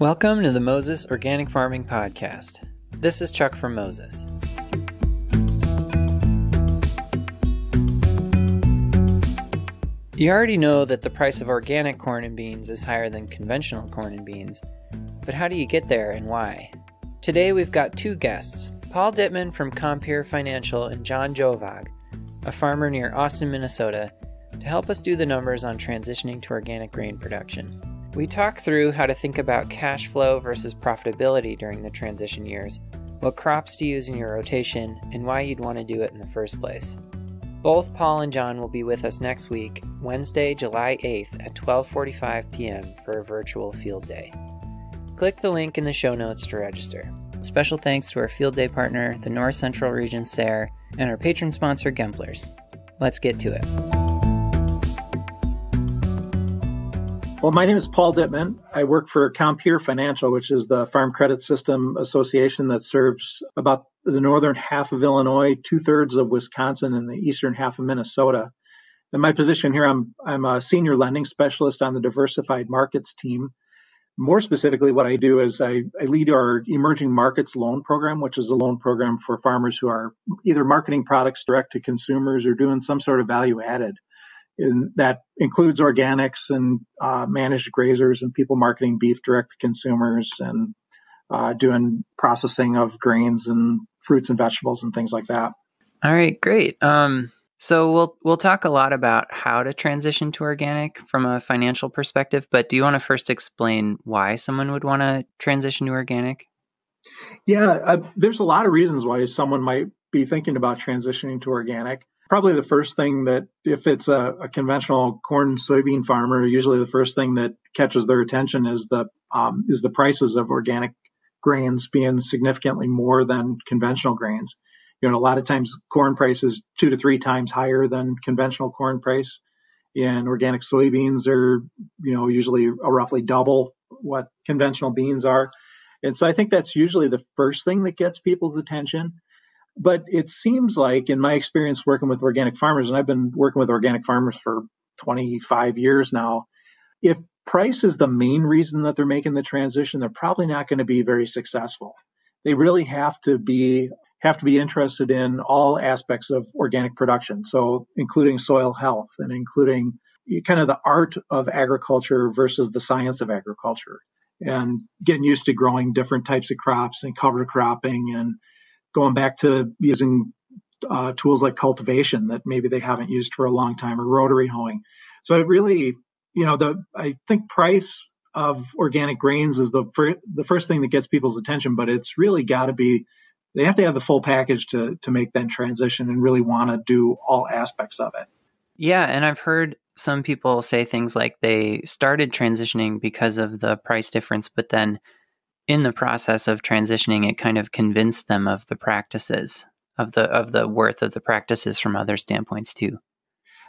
Welcome to the Moses Organic Farming Podcast. This is Chuck from Moses. You already know that the price of organic corn and beans is higher than conventional corn and beans, but how do you get there and why? Today we've got two guests, Paul Dietmann from Compeer Financial and John Jovaag, a farmer near Austin, Minnesota, to help us do the numbers on transitioning to organic grain production. We talk through how to think about cash flow versus profitability during the transition years, what crops to use in your rotation, and why you'd want to do it in the first place. Both Paul and John will be with us next week, Wednesday, July 8th at 12:45 p.m. for a virtual field day. Click the link in the show notes to register. Special thanks to our field day partner, the North Central Region SARE, and our patron sponsor, Gemplers. Let's get to it. Well, my name is Paul Dietmann. I work for Compeer Financial, which is the Farm Credit System Association that serves about the northern half of Illinois, 2/3 of Wisconsin, and the eastern half of Minnesota. In my position here, I'm a senior lending specialist on the diversified markets team. More specifically, what I do is I lead our emerging markets loan program, which is a loan program for farmers who are either marketing products direct to consumers or doing some sort of value added. And that includes organics and managed grazers and people marketing beef direct to consumers and doing processing of grains and fruits and vegetables and things like that. All right, great. So we'll talk a lot about how to transition to organic from a financial perspective, but do you want to first explain why someone would want to transition to organic? Yeah, there's a lot of reasons why someone might be thinking about transitioning to organic. Probably the first thing that, if it's a conventional corn and soybean farmer, usually the first thing that catches their attention is the prices of organic grains being significantly more than conventional grains. You know, a lot of times corn price is 2 to 3 times higher than conventional corn price, and organic soybeans are, usually roughly double what conventional beans are. And so I think that's usually the first thing that gets people's attention. But it seems like, in my experience working with organic farmers, and I've been working with organic farmers for 25 years now, if price is the main reason that they're making the transition, they're probably not going to be very successful. They really have to be interested in all aspects of organic production, so including soil health and including kind of the art of agriculture versus the science of agriculture, and getting used to growing different types of crops and cover cropping and going back to using tools like cultivation that maybe they haven't used for a long time, or rotary hoeing. So it really, I think price of organic grains is the first thing that gets people's attention, but it's really got to be, they have to have the full package to make that transition and really want to do all aspects of it. Yeah, and I've heard some people say things like they started transitioning because of the price difference, but then in the process of transitioning, it kind of convinced them of the practices, of the worth of the practices from other standpoints too.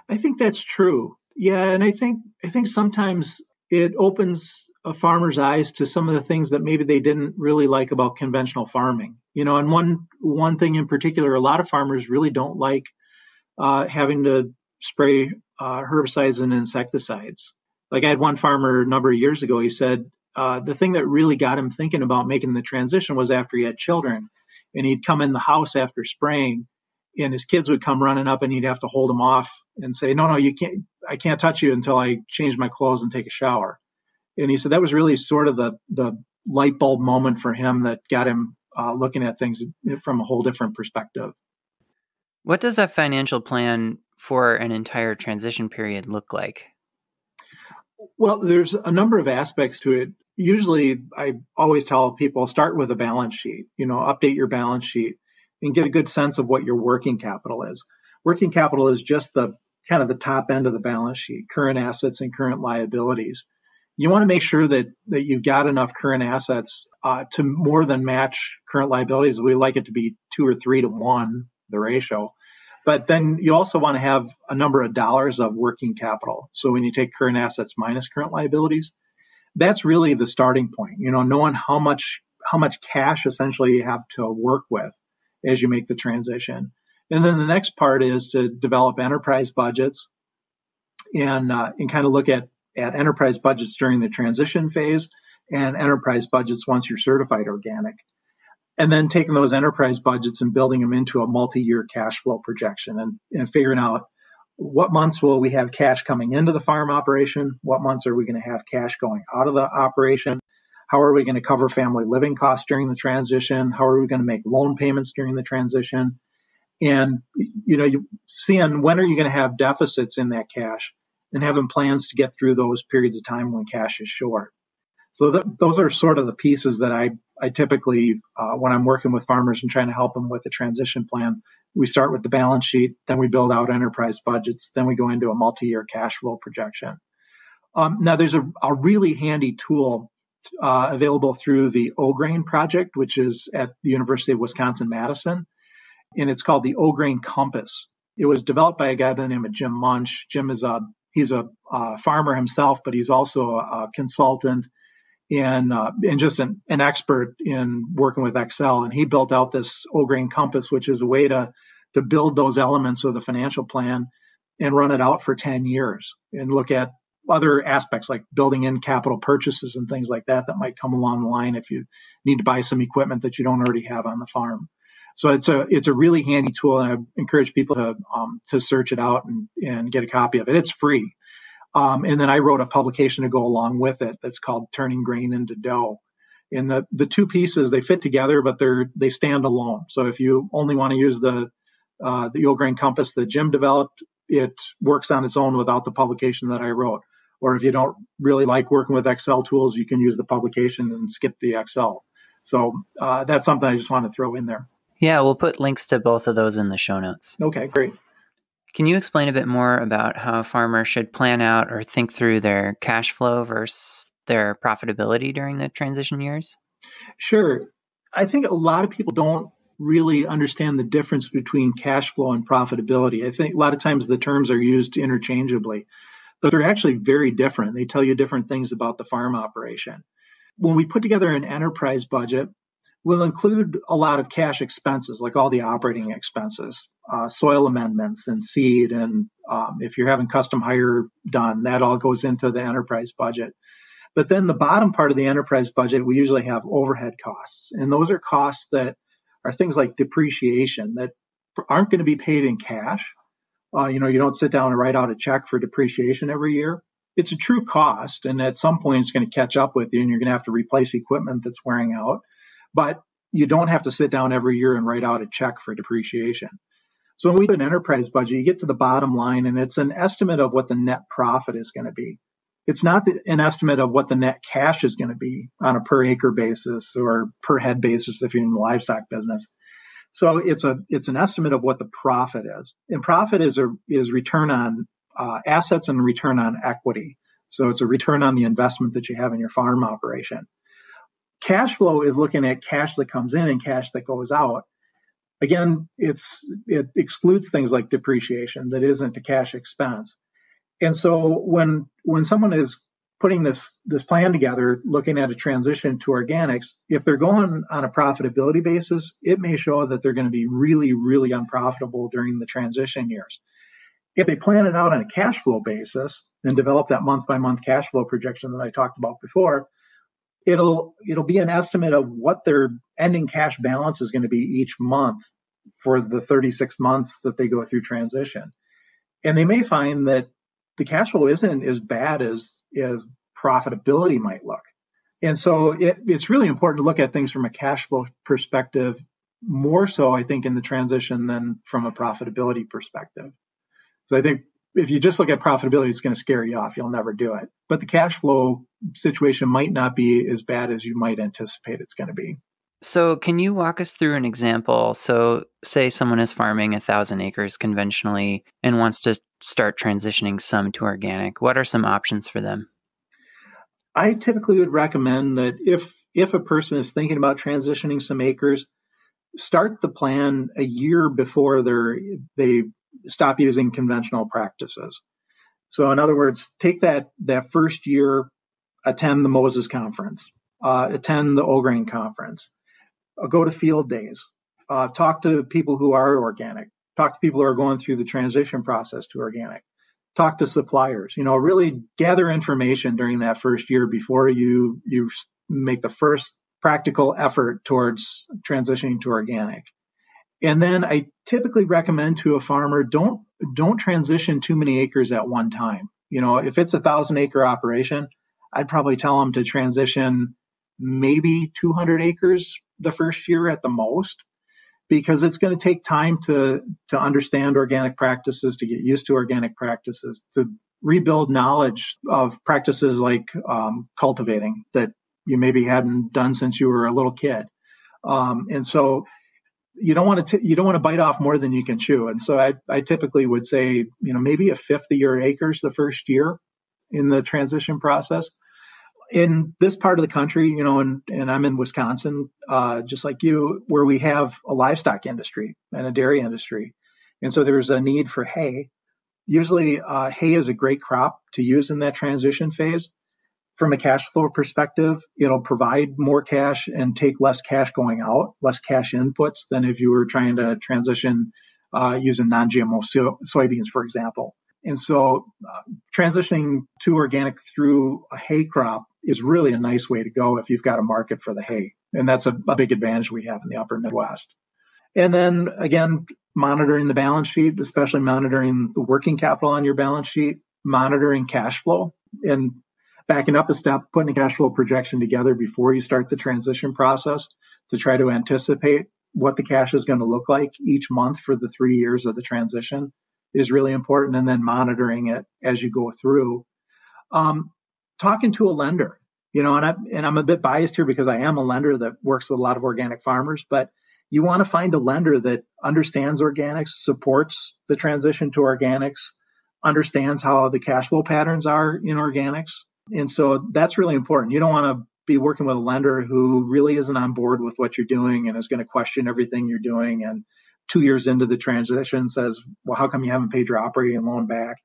I think that's true. Yeah, and I think sometimes it opens a farmer's eyes to some of the things that maybe they didn't really like about conventional farming. And one thing in particular, a lot of farmers really don't like having to spray herbicides and insecticides. Like, I had one farmer a number of years ago, he said, the thing that really got him thinking about making the transition was after he had children, and he'd come in the house after spraying, and his kids would come running up and he'd have to hold them off and say, no, you can't, I can't touch you until I change my clothes and take a shower. And he said that was really sort of the light bulb moment for him that got him looking at things from a whole different perspective. What does a financial plan for an entire transition period look like? Well, there's a number of aspects to it. Usually, I always tell people, start with a balance sheet, update your balance sheet and get a good sense of what your working capital is. Working capital is just the kind of the top end of the balance sheet, current assets and current liabilities. You want to make sure that you've got enough current assets to more than match current liabilities. We like it to be 2 or 3 to 1, the ratio. But then you also want to have a number of dollars of working capital. So when you take current assets minus current liabilities, that's really the starting point. Knowing how much cash essentially you have to work with as you make the transition. And then the next part is to develop enterprise budgets and kind of look at enterprise budgets during the transition phase, and enterprise budgets once you're certified organic. And then taking those enterprise budgets and building them into a multi-year cash flow projection and figuring out what months will we have cash coming into the farm operation? What months are we going to have cash going out of the operation? How are we going to cover family living costs during the transition? How are we going to make loan payments during the transition? And, you seeing when are you going to have deficits in that cash and having plans to get through those periods of time when cash is short. So those are sort of the pieces that I typically, when I'm working with farmers and trying to help them with the transition plan, we start with the balance sheet, then we build out enterprise budgets, then we go into a multi-year cash flow projection. Now, there's a really handy tool available through the O-Grain project, which is at the University of Wisconsin-Madison, and it's called the O-Grain Compass. It was developed by a guy by the name of Jim Munch. Jim he's a farmer himself, but he's also a consultant and just an expert in working with Excel. And he built out this O-Grain Compass, which is a way to build those elements of the financial plan and run it out for 10 years and look at other aspects like building in capital purchases and things like that might come along the line if you need to buy some equipment that you don't already have on the farm. So it's a really handy tool, and I encourage people to search it out and get a copy of it. It's free. And then I wrote a publication to go along with it that's called Turning Grain into Dough. And the two pieces, they fit together, but they stand alone. So if you only want to use the O-Grain Compass that Jim developed, it works on its own without the publication that I wrote. Or if you don't really like working with Excel tools, you can use the publication and skip the Excel. So that's something I just want to throw in there. Yeah, we'll put links to both of those in the show notes. Okay, great. Can you explain a bit more about how a farmer should plan out or think through their cash flow versus their profitability during the transition years? Sure. I think a lot of people don't really understand the difference between cash flow and profitability. I think a lot of times the terms are used interchangeably, but they're actually very different. They tell you different things about the farm operation. When we put together an enterprise budget, we'll include a lot of cash expenses, like all the operating expenses, soil amendments and seed. And if you're having custom hire done, that all goes into the enterprise budget. But then the bottom part of the enterprise budget, we usually have overhead costs. And those are costs that are things like depreciation that aren't going to be paid in cash. You don't sit down and write out a check for depreciation every year. It's a true cost. And at some point, it's going to catch up with you, and you're going to have to replace equipment that's wearing out. But you don't have to sit down every year and write out a check for depreciation. So when we do an enterprise budget, you get to the bottom line, and it's an estimate of what the net profit is going to be. It's not an estimate of what the net cash is going to be on a per acre basis or per head basis if you're in the livestock business. So it's an estimate of what the profit is. And profit is return on assets and return on equity. So it's a return on the investment that you have in your farm operation. Cash flow is looking at cash that comes in and cash that goes out. Again, it excludes things like depreciation that isn't a cash expense. And so when someone is putting this plan together, looking at a transition to organics, if they're going on a profitability basis, it may show that they're going to be really, really unprofitable during the transition years. If they plan it out on a cash flow basis and develop that month-by-month cash flow projection that I talked about before, it'll be an estimate of what their ending cash balance is going to be each month for the 36 months that they go through transition. And they may find that the cash flow isn't as bad as profitability might look. And so it's really important to look at things from a cash flow perspective, more so, I think, in the transition than from a profitability perspective. So I think if you just look at profitability, it's going to scare you off. You'll never do it. But the cash flow situation might not be as bad as you might anticipate it's going to be. So can you walk us through an example? So say someone is farming 1,000 acres conventionally and wants to start transitioning some to organic. What are some options for them? I typically would recommend that if a person is thinking about transitioning some acres, start the plan a year before they stop using conventional practices. So in other words, take that first year, attend the Moses conference, attend the O-Grain conference, go to field days, talk to people who are organic, talk to people who are going through the transition process to organic, talk to suppliers, really gather information during that first year before you make the first practical effort towards transitioning to organic. And then I typically recommend to a farmer, don't transition too many acres at one time. If it's a 1,000-acre operation, I'd probably tell them to transition maybe 200 acres the first year at the most, because it's going to take time to understand organic practices, to get used to organic practices, to rebuild knowledge of practices like cultivating that you maybe hadn't done since you were a little kid. And so you don't want to bite off more than you can chew. And so I typically would say, maybe a fifth of your acres the first year in the transition process. In this part of the country, and I'm in Wisconsin, just like you, where we have a livestock industry and a dairy industry. And so there's a need for hay. Usually hay is a great crop to use in that transition phase. From a cash flow perspective, it'll provide more cash and take less cash going out, less cash inputs than if you were trying to transition using non-GMO soybeans, for example. And so transitioning to organic through a hay crop is really a nice way to go if you've got a market for the hay. And that's a big advantage we have in the upper Midwest. And then again, monitoring the balance sheet, especially monitoring the working capital on your balance sheet, monitoring cash flow, and backing up a step, putting a cash flow projection together before you start the transition process to try to anticipate what the cash is going to look like each month for the 3 years of the transition is really important. And then monitoring it as you go through. Talking to a lender, and I'm a bit biased here because I am a lender that works with a lot of organic farmers, but you want to find a lender that understands organics, supports the transition to organics, understands how the cash flow patterns are in organics. And so that's really important. You don't want to be working with a lender who really isn't on board with what you're doing and is going to question everything you're doing. And 2 years into the transition says, well, how come you haven't paid your operating loan back?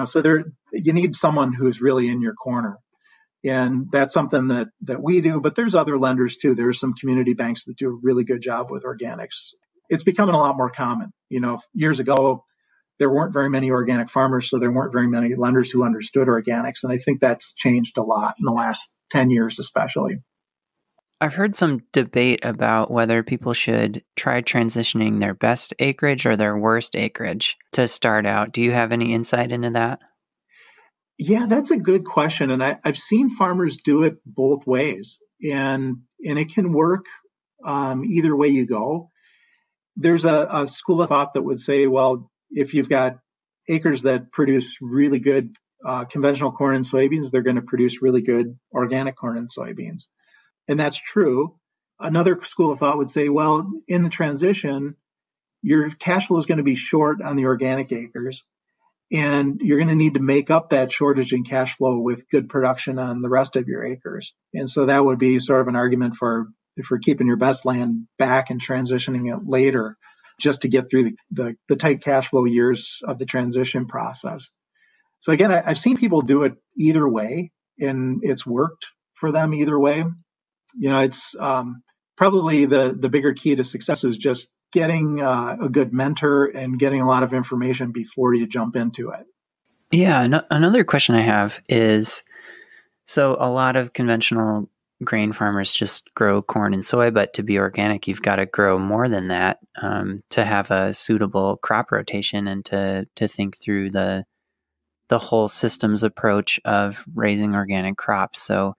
So you need someone who's really in your corner. And that's something that we do, but there's other lenders too. There's some community banks that do a really good job with organics. It's becoming a lot more common. Years ago, there weren't very many organic farmers, so there weren't very many lenders who understood organics. And I think that's changed a lot in the last 10 years, especially. I've heard some debate about whether people should try transitioning their best acreage or their worst acreage to start out. Do you have any insight into that? Yeah, that's a good question. And I've seen farmers do it both ways. And it can work either way you go. There's a school of thought that would say, well, if you've got acres that produce really good conventional corn and soybeans, they're going to produce really good organic corn and soybeans. And that's true. Another school of thought would say, well, in the transition, your cash flow is going to be short on the organic acres, and you're going to need to make up that shortage in cash flow with good production on the rest of your acres. And so that would be sort of an argument for keeping your best land back and transitioning it later, just to get through the tight cash flow years of the transition process. So again, I've seen people do it either way, and it's worked for them either way. It's probably the bigger key to success is just getting a good mentor and getting a lot of information before you jump into it. Yeah, another question I have is, so a lot of conventional grain farmers just grow corn and soy, but to be organic, you've got to grow more than that to have a suitable crop rotation and to think through the whole systems approach of raising organic crops. So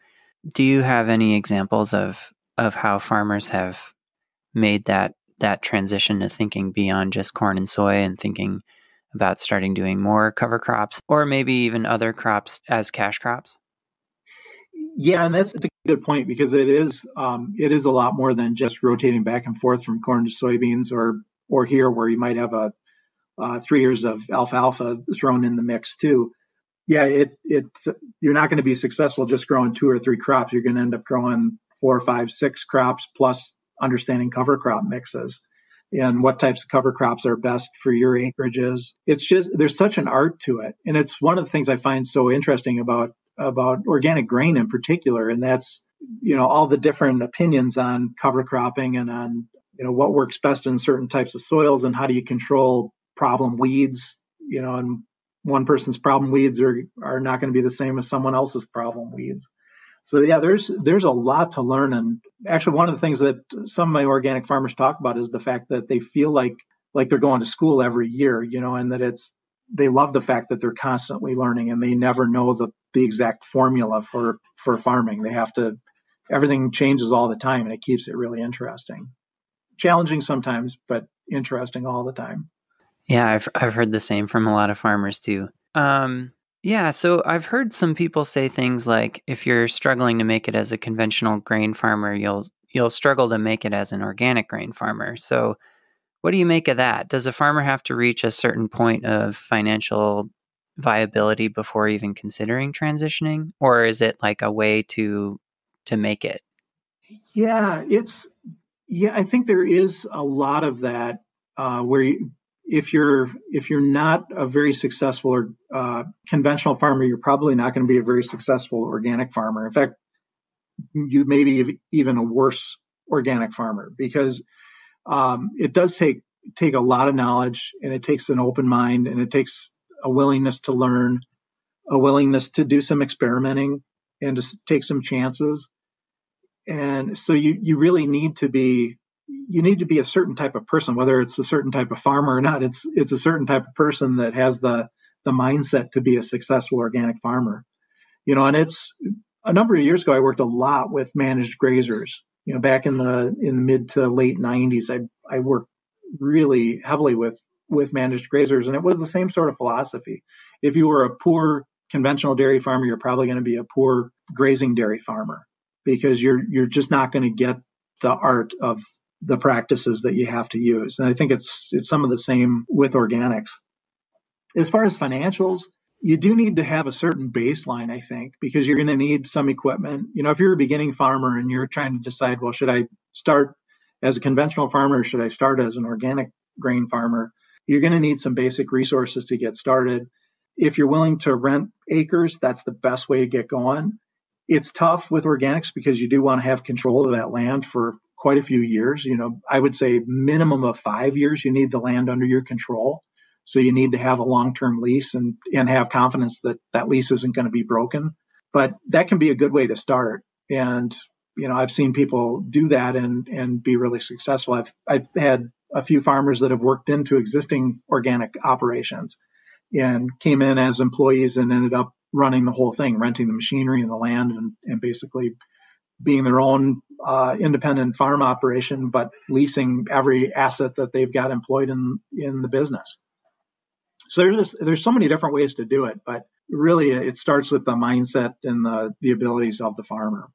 do you have any examples of how farmers have made that transition to thinking beyond just corn and soy and thinking about starting doing more cover crops or maybe even other crops as cash crops? Yeah, and that's a good point, because it is a lot more than just rotating back and forth from corn to soybeans or here where you might have a 3 years of alfalfa thrown in the mix too. Yeah, you're not going to be successful just growing 2 or 3 crops. You're going to end up growing 4, 5, 6 crops, plus understanding cover crop mixes and what types of cover crops are best for your acreages. It's just, there's such an art to it. And it's one of the things I find so interesting about organic grain in particular. And that's, all the different opinions on cover cropping and on, what works best in certain types of soils and how do you control problem weeds, and one person's problem weeds are not going to be the same as someone else's problem weeds. So yeah, there's a lot to learn. And actually, one of the things that some of my organic farmers talk about is the fact that they feel like they're going to school every year, and that they love the fact that they're constantly learning and they never know the exact formula for farming. They have to, everything changes all the time, and it keeps it really interesting. Challenging sometimes, but interesting all the time. Yeah, I've heard the same from a lot of farmers too. Yeah, so I've heard some people say things like, if you're struggling to make it as a conventional grain farmer, you'll struggle to make it as an organic grain farmer. So what do you make of that? Does a farmer have to reach a certain point of financial viability before even considering transitioning, or is it like a way to make it? Yeah, I think there is a lot of that where if you're not a very successful or conventional farmer, you're probably not going to be a very successful organic farmer. In fact, you may be even a worse organic farmer, because it does take a lot of knowledge, and it takes an open mind, and it takes a willingness to learn, a willingness to do some experimenting and to take some chances. And so you really need to be a certain type of person, whether it's a certain type of farmer or not. It's a certain type of person that has the mindset to be a successful organic farmer. And it's a number of years ago, I worked a lot with managed grazers. Back in the mid to late 90s, I worked really heavily with managed grazers, and it was the same sort of philosophy. If you were a poor conventional dairy farmer, you're probably going to be a poor grazing dairy farmer, because you're just not going to get the art of the practices that you have to use. And I think it's some of the same with organics. As far as financials, you do need to have a certain baseline, I think, because you're going to need some equipment. If you're a beginning farmer and you're trying to decide, well, should I start as a conventional farmer or should I start as an organic grain farmer? You're going to need some basic resources to get started. If you're willing to rent acres, that's the best way to get going. It's tough with organics because you do want to have control of that land for quite a few years. I would say minimum of 5 years, you need the land under your control. So you need to have a long-term lease and have confidence that that lease isn't going to be broken. But that can be a good way to start. And, I've seen people do that and be really successful. I've had a few farmers that have worked into existing organic operations and came in as employees and ended up running the whole thing, renting the machinery and the land, and basically being their own independent farm operation, but leasing every asset that they've got employed in the business. So there's so many different ways to do it, but really it starts with the mindset and the abilities of the farmer.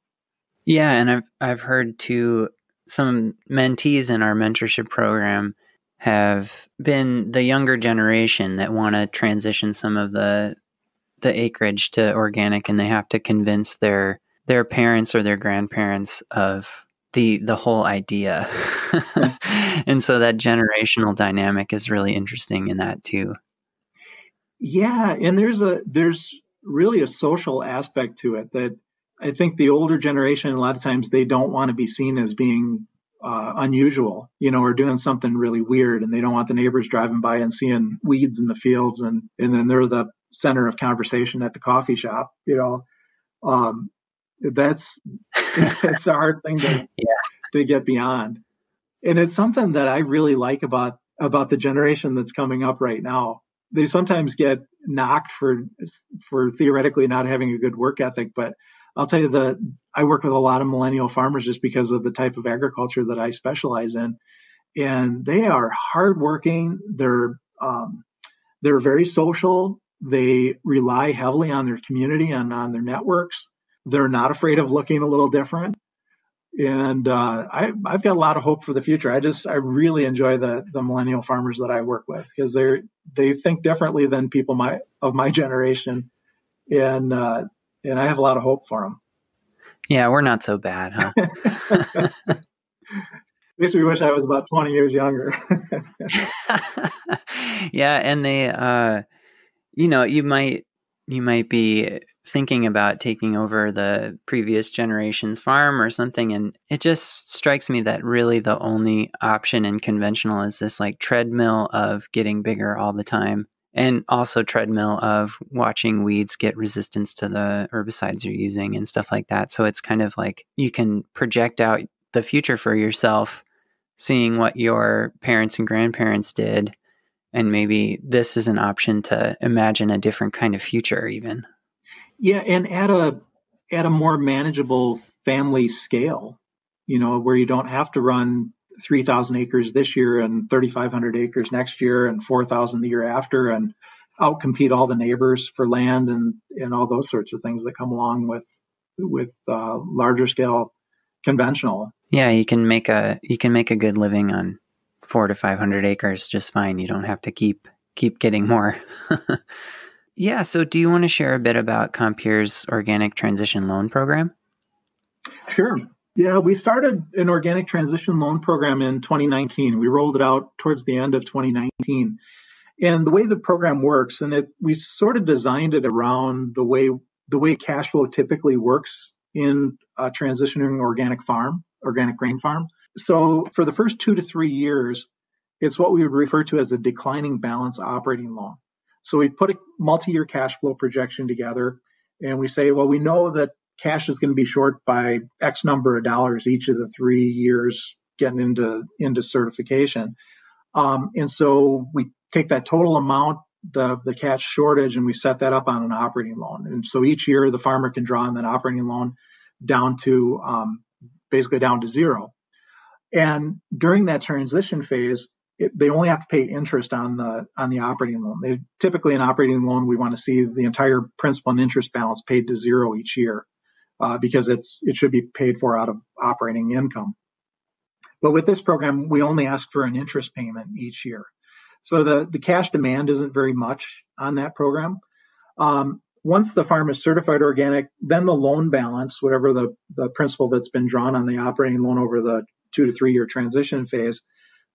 Yeah, and I've heard too, some mentees in our mentorship program have been the younger generation that want to transition some of the acreage to organic, and they have to convince their parents or their grandparents of the whole idea. And so that generational dynamic is really interesting in that too. Yeah, and there's really a social aspect to it that I think the older generation, a lot of times, they don't want to be seen as being unusual, or doing something really weird, and they don't want the neighbors driving by and seeing weeds in the fields, and then they're the center of conversation at the coffee shop. That's it's a hard thing to get beyond, and it's something that I really like about the generation that's coming up right now. They sometimes get knocked for theoretically not having a good work ethic, but I'll tell you I work with a lot of millennial farmers just because of the type of agriculture that I specialize in, and they are hardworking. They're very social. They rely heavily on their community and on their networks. They're not afraid of looking a little different. And I've got a lot of hope for the future. I really enjoy the millennial farmers that I work with, because they think differently than people of my generation, and I have a lot of hope for them. Yeah, we're not so bad, huh? Makes me wish I was about 20 years younger. Yeah, and they, you might be thinking about taking over the previous generation's farm or something, and it just strikes me that really the only option in conventional is this like treadmill of getting bigger all the time. And also treadmill of watching weeds get resistance to the herbicides you're using and stuff like that. So it's kind of like you can project out the future for yourself, seeing what your parents and grandparents did. And maybe this is an option to imagine a different kind of future even. Yeah, and at a more manageable family scale, where you don't have to run 3,000 acres this year and 3,500 acres next year and 4,000 the year after and outcompete all the neighbors for land and all those sorts of things that come along with larger scale conventional. Yeah, you can make a good living on 400 to 500 acres just fine. You don't have to keep getting more. Yeah, so do you want to share a bit about Compeer's organic transition loan program? Sure. Yeah, we started an organic transition loan program in 2019. We rolled it out towards the end of 2019. And the way the program works, we sort of designed it around the way cash flow typically works in a transitioning organic grain farm. So for the first 2 to 3 years, it's what we would refer to as a declining balance operating loan. So we put a multi-year cash flow projection together, and we say, well, we know that cash is going to be short by X number of dollars each of the 3 years getting into certification. And so we take that total amount, the cash shortage, and we set that up on an operating loan. And so each year the farmer can draw on that operating loan down to basically down to zero. And during that transition phase, they only have to pay interest on the operating loan. Typically, an operating loan, we want to see the entire principal and interest balance paid to zero each year because it should be paid for out of operating income. But with this program, we only ask for an interest payment each year. So the cash demand isn't very much on that program. Once the farm is certified organic, then the loan balance, whatever the principal that's been drawn on the operating loan over the 2 to 3 year transition phase,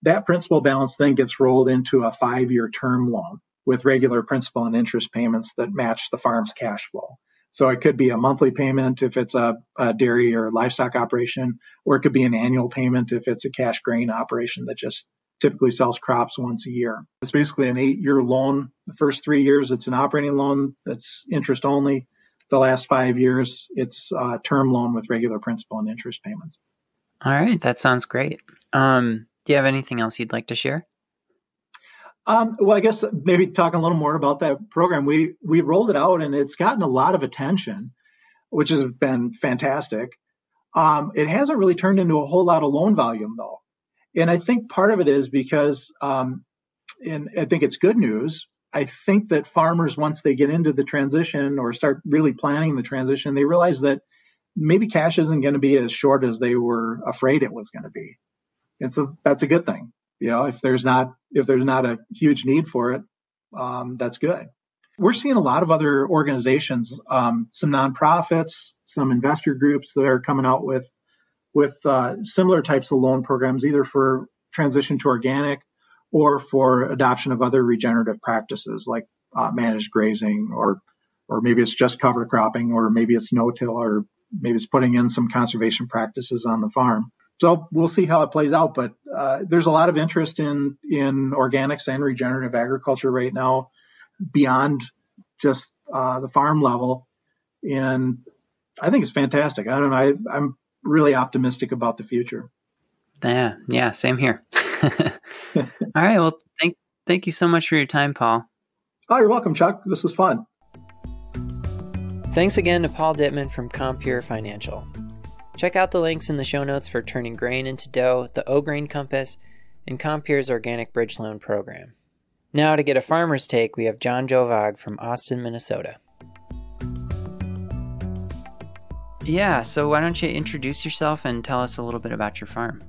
that principal balance then gets rolled into a 5-year term loan with regular principal and interest payments that match the farm's cash flow. So it could be a monthly payment if it's a dairy or livestock operation, or it could be an annual payment if it's a cash grain operation that just typically sells crops once a year. It's basically an 8-year loan. The first 3 years, it's an operating loan that's interest only. The last 5 years, it's a term loan with regular principal and interest payments. All right, that sounds great. Do you have anything else you'd like to share? Well, I guess maybe talking a little more about that program. We rolled it out and it's gotten a lot of attention, which has been fantastic. It hasn't really turned into a whole lot of loan volume, though. And I think part of it is because, and I think it's good news, I think that farmers, once they get into the transition or start really planning the transition, they realize that maybe cash isn't going to be as short as they were afraid it was going to be. And so that's a good thing. If there's not a huge need for it, that's good. We're seeing a lot of other organizations, some nonprofits, some investor groups that are coming out with similar types of loan programs, either for transition to organic or for adoption of other regenerative practices like managed grazing, or maybe it's just cover cropping, or maybe it's no-till, or maybe it's putting in some conservation practices on the farm. So we'll see how it plays out, but there's a lot of interest in organics and regenerative agriculture right now beyond just the farm level, and I think it's fantastic. I don't know. I'm really optimistic about the future. Yeah, same here. All right, well, thank you so much for your time, Paul. Oh, you're welcome, Chuck. This was fun. Thanks again to Paul Dietmann from Compeer Financial. Check out the links in the show notes for turning grain into dough, the O-Grain Compass, and Compeer's Organic Bridge Loan Program. Now to get a farmer's take, we have John Jovaag from Austin, Minnesota. Yeah, so why don't you introduce yourself and tell us a little bit about your farm?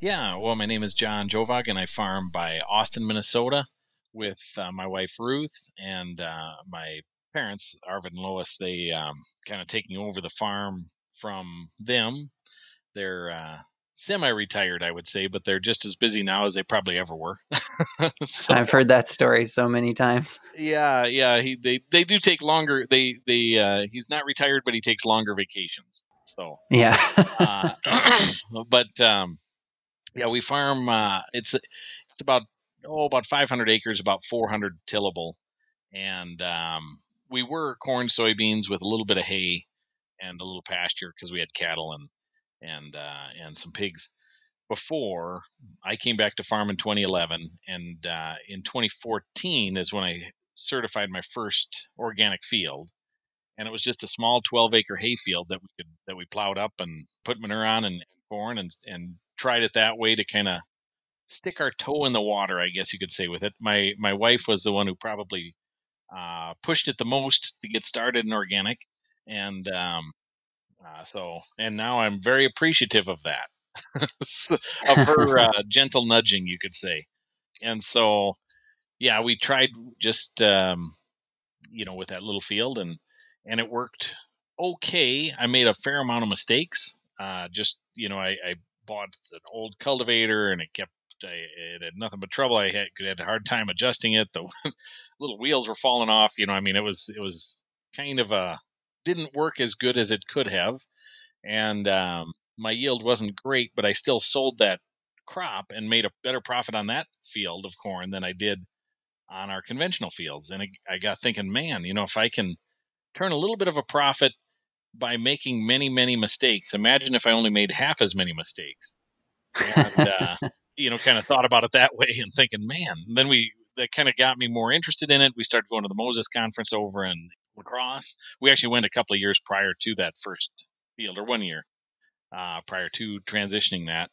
Yeah, well, my name is John Jovaag, and I farm by Austin, Minnesota with my wife, Ruth, and my parents, Arvid and Lois. They kind of taking over the farm from them. They're semi-retired, I would say, but they're just as busy now as they probably ever were. So, I've heard that story so many times. Yeah. They do take longer. He's not retired, but he takes longer vacations. So yeah. But yeah, we farm. It's about about 500 acres, about 400 tillable. And we were corn, soybeans with a little bit of hay and a little pasture because we had cattle and some pigs before I came back to farm in 2011. And in 2014 is when I certified my first organic field. And it was just a small 12-acre hay field that we plowed up and put manure on and corn and tried it that way to kind of stick our toe in the water, I guess you could say, with it. My wife was the one who probably pushed it the most to get started in organic, and and now I'm very appreciative of that, of her gentle nudging, you could say. And so, yeah, we tried just with that little field, and it worked okay. I made a fair amount of mistakes. I bought an old cultivator, and it had nothing but trouble. I had a hard time adjusting it. The little wheels were falling off. It was kind of didn't work as good as it could have, and my yield wasn't great. But I still sold that crop and made a better profit on that field of corn than I did on our conventional fields. And I got thinking, man, if I can turn a little bit of a profit by making many, many mistakes, imagine if I only made half as many mistakes. And, kind of thought about it that way and thinking, man, then that kind of got me more interested in it. We started going to the Moses conference over in La Crosse. We actually went a couple of years prior to that first field, or 1 year prior to transitioning that.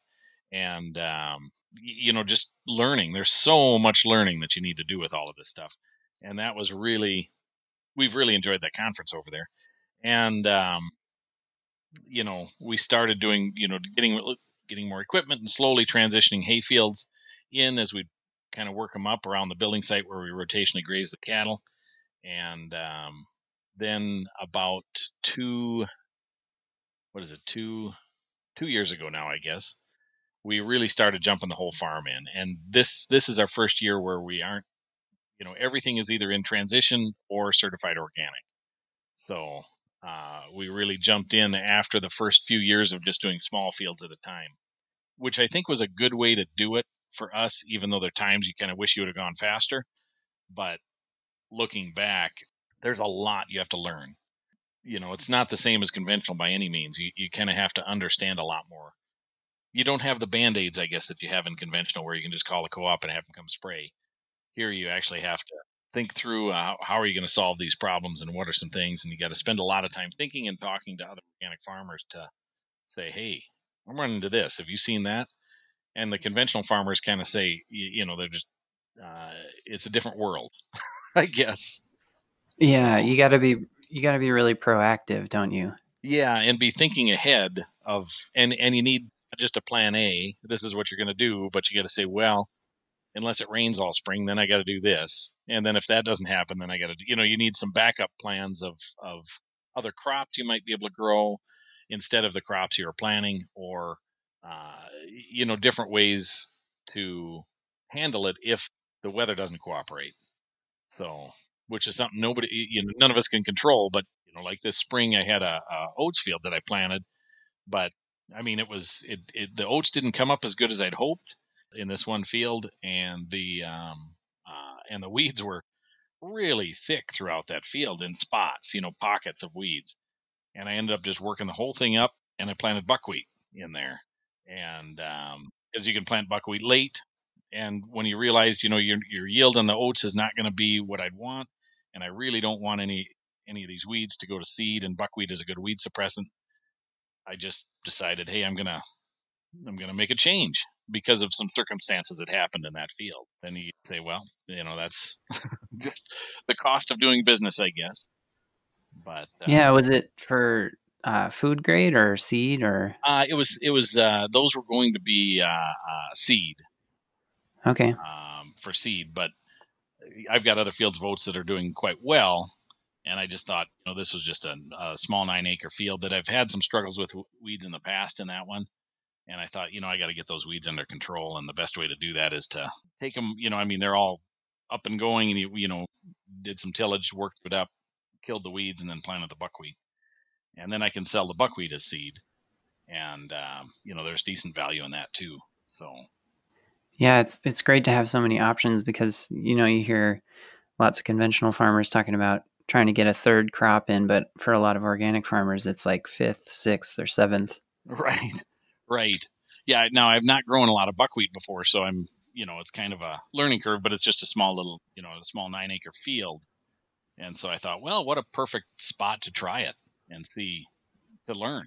And, just learning. There's so much learning that you need to do with all of this stuff. And that was we've really enjoyed that conference over there. And, we started doing, getting more equipment and slowly transitioning hay fields in as we kind of work them up around the building site where we rotationally graze the cattle. And then about 2 years ago now, I guess, we really started jumping the whole farm in. And this is our first year where we aren't, everything is either in transition or certified organic. So we really jumped in after the first few years of just doing small fields at a time, which I think was a good way to do it for us, even though there are times you kind of wish you would have gone faster. But looking back, there's a lot you have to learn. It's not the same as conventional by any means. You kind of have to understand a lot more. You don't have the Band-Aids, I guess, that you have in conventional where you can just call a co-op and have them come spray. Here you actually have to think through how are you going to solve these problems and what are some things, and you got to spend a lot of time thinking and talking to other organic farmers to say, hey, I'm running into this. Have you seen that? And the conventional farmers kind of say, they're just, it's a different world, I guess. Yeah, you got to be really proactive, don't you? Yeah, and be thinking ahead of, and you need just a plan A. This is what you're going to do, but you got to say, well, unless it rains all spring, then I got to do this. And then if that doesn't happen, then I got to, you need some backup plans of other crops you might be able to grow instead of the crops you were planning, or, different ways to handle it if the weather doesn't cooperate. So, which is something none of us can control, but, like this spring, I had a oats field that I planted, but I mean, the oats didn't come up as good as I'd hoped in this one field, and the weeds were really thick throughout that field in spots, pockets of weeds. And I ended up just working the whole thing up, and I planted buckwheat in there. And because you can plant buckwheat late, and when you realize, your yield on the oats is not going to be what I'd want, and I really don't want any of these weeds to go to seed, and buckwheat is a good weed suppressant. I just decided, hey, I'm gonna make a change because of some circumstances that happened in that field. Then you say, well, that's just the cost of doing business, I guess. But Yeah, was it for food grade or seed or? it was those were going to be seed. Okay. For seed, but I've got other fields of oats that are doing quite well. And I just thought, this was just a small 9-acre field that I've had some struggles with weeds in the past in that one. And I thought, I got to get those weeds under control. And the best way to do that is to take them, they're all up and going, and you did some tillage, worked it up, killed the weeds, and then planted the buckwheat. And then I can sell the buckwheat as seed. And, there's decent value in that too. So. Yeah, it's great to have so many options because, you hear lots of conventional farmers talking about trying to get a third crop in, but for a lot of organic farmers, it's like fifth, sixth, or seventh. Right. Right. Yeah. Now I've not grown a lot of buckwheat before, so I'm, it's kind of a learning curve, but it's just a small little, a small 9-acre field. And so I thought, well, what a perfect spot to try it and see, to learn.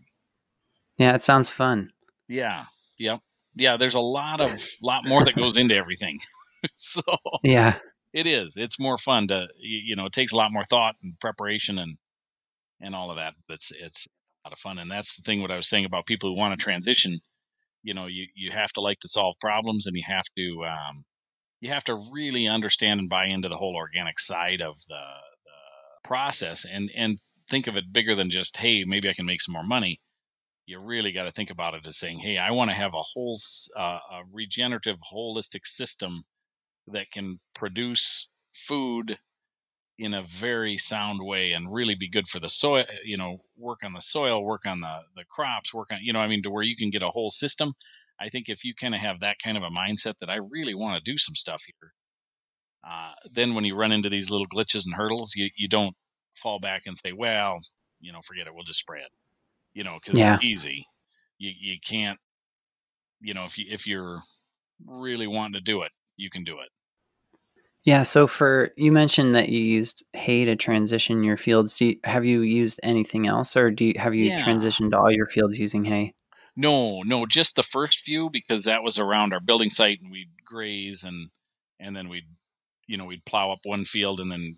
Yeah, it sounds fun. Yeah. Yep. Yeah. There's a lot more that goes into everything. So Yeah. it is. It's more fun to, it takes a lot more thought and preparation and all of that. But it's a lot of fun. And that's the thing, what I was saying about people who want to transition. You have to like to solve problems, and you have to really understand and buy into the whole organic side of the process, and think of it bigger than just, hey, maybe I can make some more money. You really got to think about it as saying, hey, I want to have a regenerative, holistic system that can produce food in a very sound way and really be good for the soil, work on the soil, work on the crops, work on, to where you can get a whole system. I think if you kind of have that kind of a mindset that I really want to do some stuff here, then when you run into these little glitches and hurdles, you don't fall back and say, well, forget it, we'll just spray it, because it's Yeah. easy. You can't, if you're really wanting to do it, you can do it. Yeah, so you mentioned that you used hay to transition your fields. Have you used anything else, or have you Yeah. transitioned all your fields using hay? No, just the first few, because that was around our building site, and we'd graze, and then we'd plow up one field, and then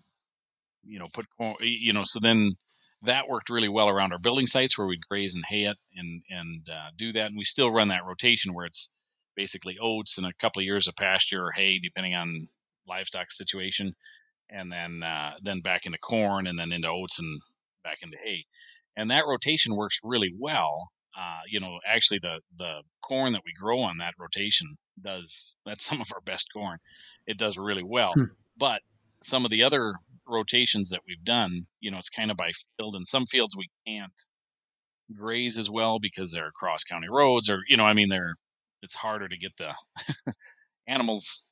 put corn, so then that worked really well around our building sites where we'd graze and hay it, and do that. And we still run that rotation where it's basically oats and a couple of years of pasture or hay, depending on livestock situation, and then back into corn, and then into oats, and back into hay. And that rotation works really well. Actually, the corn that we grow on that rotation that's some of our best corn. It does really well. Hmm. But some of the other rotations that we've done, it's kind of by field, and some fields we can't graze as well because they're cross county roads, or it's harder to get the animals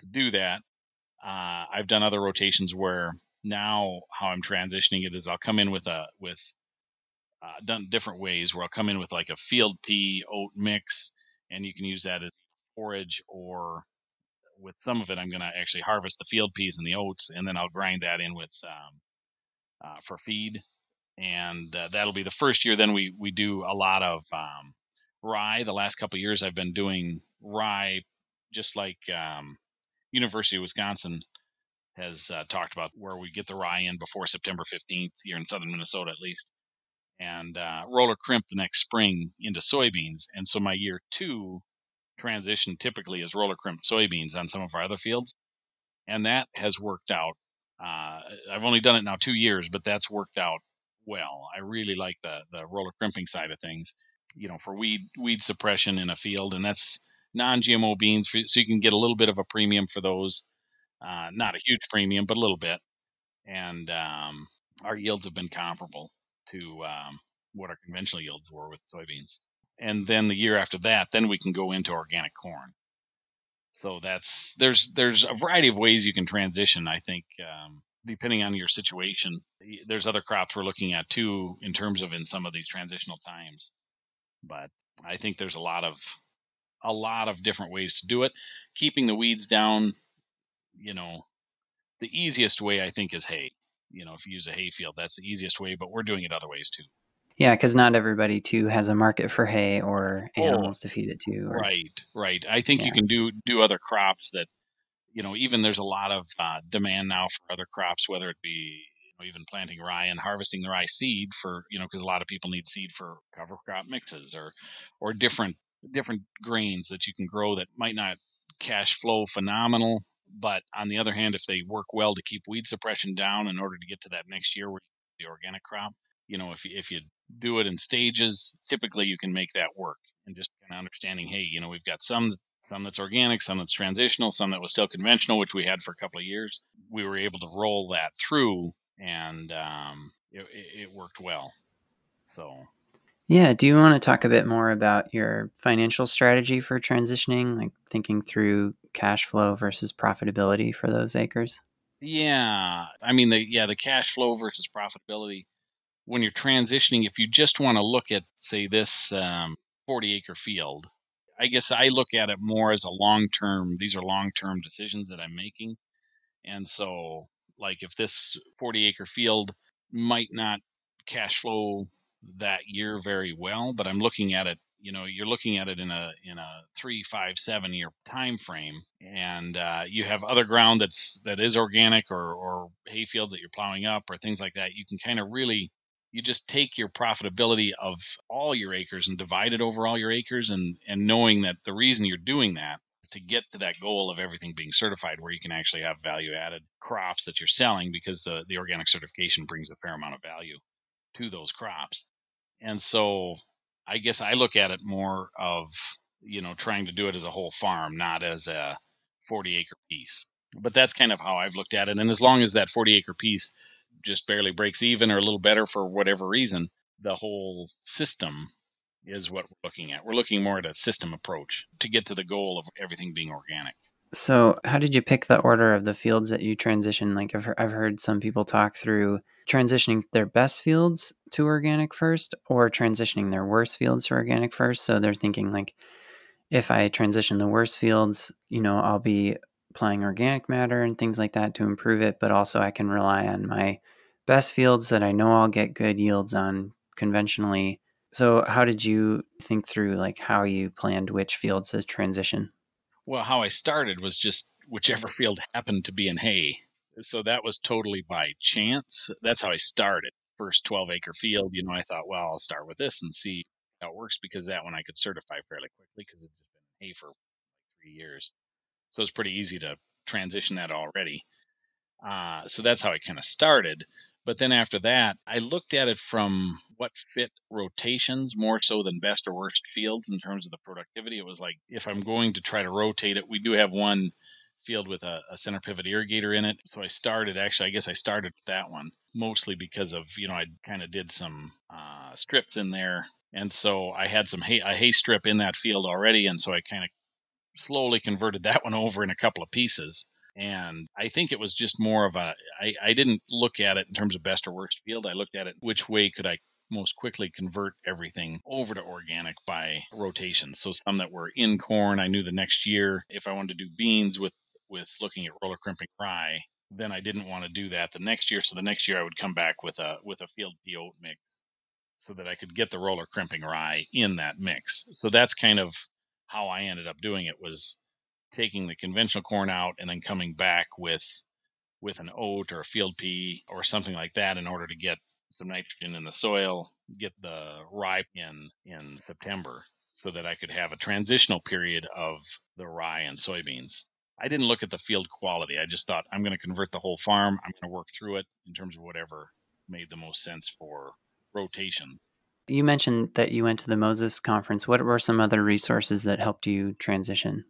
to do that. I've done other rotations where now how I'm transitioning it is I'll come in with done different ways, where I'll come in with like a field pea oat mix, and you can use that as forage, or with some of it I'm going to actually harvest the field peas and the oats, and then I'll grind that in with for feed. And that'll be the first year. Then we do a lot of rye. The last couple of years I've been doing rye, just like University of Wisconsin has talked about, where we get the rye in before September 15th here in southern Minnesota, at least, and roller crimp the next spring into soybeans. And so my year 2 transition typically is roller crimp soybeans on some of our other fields, and that has worked out. I've only done it now 2 years, but that's worked out well. I really like the roller crimping side of things, for weed suppression in a field, and that's non-GMO beans, so you can get a little bit of a premium for those. Not a huge premium, but a little bit. And our yields have been comparable to what our conventional yields were with soybeans. And then the year after that, then we can go into organic corn. So there's a variety of ways you can transition. I think depending on your situation, there's other crops we're looking at too, in terms of in some of these transitional times. But I think there's a lot of different ways to do it. Keeping the weeds down, the easiest way I think is hay. If you use a hay field, that's the easiest way, but we're doing it other ways too. Yeah, because not everybody too has a market for hay or Oh, animals to feed it to. right. I think you Yeah, can do other crops that, even there's a lot of demand now for other crops, whether it be even planting rye and harvesting the rye seed for, because a lot of people need seed for cover crop mixes, or different grains that you can grow that might not cash flow phenomenal, but on the other hand, if they work well to keep weed suppression down in order to get to that next year where you the organic crop, if you do it in stages, typically you can make that work. And just kind of understanding, hey, we've got some that's organic, some that's transitional, some that was still conventional, which we had for a couple of years. We were able to roll that through, and it worked well. So Yeah. Do you want to talk a bit more about your financial strategy for transitioning, like thinking through cash flow versus profitability for those acres? Yeah. I mean, the cash flow versus profitability. When you're transitioning, if you just want to look at, say, this 40-acre field, I guess I look at it more as a long term. These are long term decisions that I'm making. And so, like, if this 40-acre field might not cash flow that year very well, but I'm looking at it, you're looking at it in a 3, 5, 7 year time frame, and you have other ground that is organic, or hay fields that you're plowing up, or things like that. You can kind of really, you just take your profitability of all your acres and divide it over all your acres, and knowing that the reason you're doing that to get to that goal of everything being certified, where you can actually have value added crops that you're selling, because the organic certification brings a fair amount of value to those crops. And so I guess I look at it more of, trying to do it as a whole farm, not as a 40-acre piece. But that's kind of how I've looked at it. And as long as that 40-acre piece just barely breaks even or a little better for whatever reason, the whole system is what we're looking at. We're looking more at a system approach to get to the goal of everything being organic. So, how did you pick the order of the fields that you transition? Like, I've heard some people talk through transitioning their best fields to organic first, or transitioning their worst fields to organic first. So they're thinking like, if I transition the worst fields, I'll be applying organic matter and things like that to improve it, but also I can rely on my best fields that I know I'll get good yields on conventionally. So, how did you think through like how you planned which fields as transition? Well, how I started was just whichever field happened to be in hay. So that was totally by chance. That's how I started. First 12-acre field, I thought, well, I'll start with this and see how it works, because that one I could certify fairly quickly, because it's just been in hay for like 3 years. So it's pretty easy to transition that already. So that's how I kind of started. But then after that, I looked at it from what fit rotations more so than best or worst fields in terms of the productivity. It was like, if I'm going to try to rotate it, we do have one field with a center pivot irrigator in it. So I guess I started with that one mostly because of, I kind of did some strips in there. And so I had a hay strip in that field already. And so I kind of slowly converted that one over in a couple of pieces. And I think it was just more of I didn't look at it in terms of best or worst field. I looked at it, which way could I most quickly convert everything over to organic by rotation. So some that were in corn, I knew the next year if I wanted to do beans with looking at roller crimping rye, then I didn't want to do that the next year. So the next year I would come back with a field pea oat mix, so that I could get the roller crimping rye in that mix. So that's kind of how I ended up doing it, was taking the conventional corn out and then coming back with an oat or a field pea or something like that, in order to get some nitrogen in the soil, get the rye in September, so that I could have a transitional period of the rye and soybeans. I didn't look at the field quality. I just thought, I'm going to convert the whole farm. I'm going to work through it in terms of whatever made the most sense for rotation. You mentioned that you went to the Moses conference. What were some other resources that helped you transition?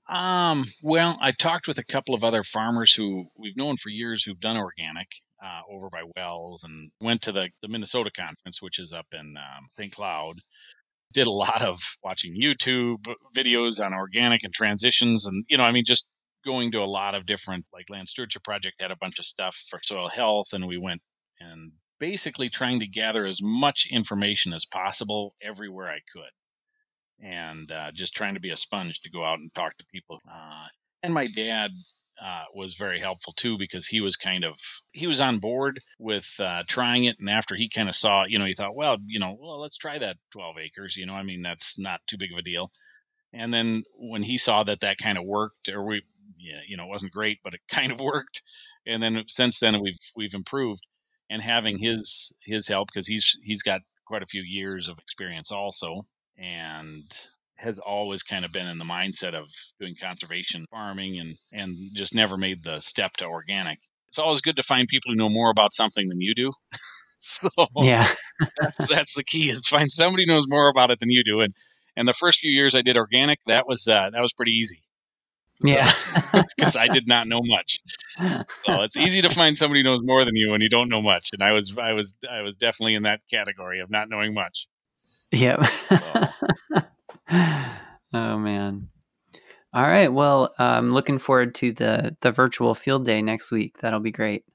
Well, I talked with a couple of other farmers who we've known for years who've done organic over by Wells, and went to the Minnesota conference, which is up in St. Cloud. Did a lot of watching YouTube videos on organic and transitions, and just going to a lot of different, like Land Stewardship Project had a bunch of stuff for soil health, and we went and basically trying to gather as much information as possible everywhere I could, and just trying to be a sponge to go out and talk to people. And my dad was very helpful too, because he was on board with trying it. And after he kind of saw, he thought, well, let's try that 12 acres. That's not too big of a deal. And then when he saw that kind of worked, or it wasn't great, but it kind of worked. And then since then we've improved, and having his help, because he's got quite a few years of experience also, and has always kind of been in the mindset of doing conservation farming, and just never made the step to organic. It's always good to find people who know more about something than you do. So Yeah. that's the key, is find somebody who knows more about it than you do. And the first few years I did organic, that was pretty easy. So Yeah. because I did not know much. So it's easy to find somebody who knows more than you when you don't know much. And I was definitely in that category of not knowing much. Yep. So. Oh, man. All right. Well, I'm looking forward to the virtual field day next week. That'll be great.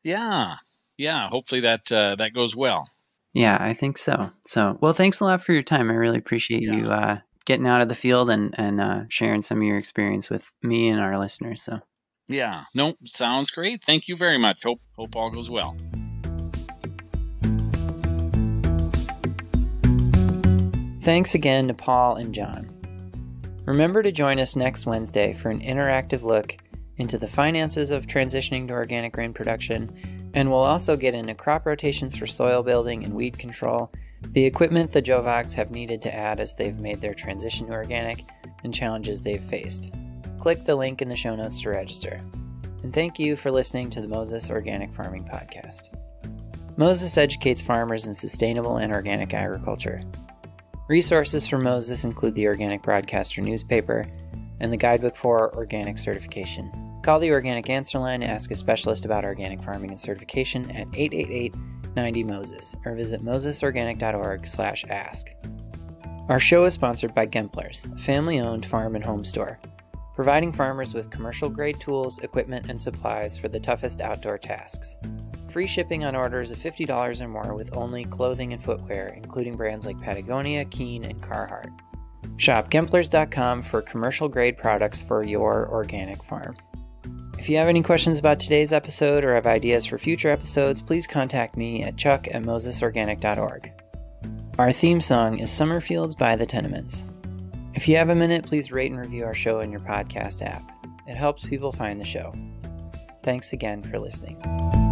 Yeah. Hopefully that goes well. Yeah, I think so. So, well, thanks a lot for your time. I really appreciate you getting out of the field and sharing some of your experience with me and our listeners. So, yeah, no, sounds great. Thank you very much. Hope all goes well. Thanks again to Paul and John. Remember to join us next Wednesday for an interactive look into the finances of transitioning to organic grain production, and we'll also get into crop rotations for soil building and weed control, the equipment the Jovaags have needed to add as they've made their transition to organic, and challenges they've faced. Click the link in the show notes to register. And thank you for listening to the Moses Organic Farming Podcast. Moses educates farmers in sustainable and organic agriculture. Resources for Moses include the Organic Broadcaster newspaper and the guidebook for organic certification. Call the Organic Answer Line to ask a specialist about organic farming and certification at 888-90-MOSES or visit mosesorganic.org/ask. Our show is sponsored by Gemplers, a family-owned farm and home store, providing farmers with commercial-grade tools, equipment, and supplies for the toughest outdoor tasks. Free shipping on orders of $50 or more with only clothing and footwear, including brands like Patagonia, Keen, and Carhartt. Shop Gemplers.com for commercial-grade products for your organic farm. If you have any questions about today's episode or have ideas for future episodes, please contact me at chuck@mosesorganic.org. Our theme song is Summerfields by the Tenements. If you have a minute, please rate and review our show in your podcast app. It helps people find the show. Thanks again for listening.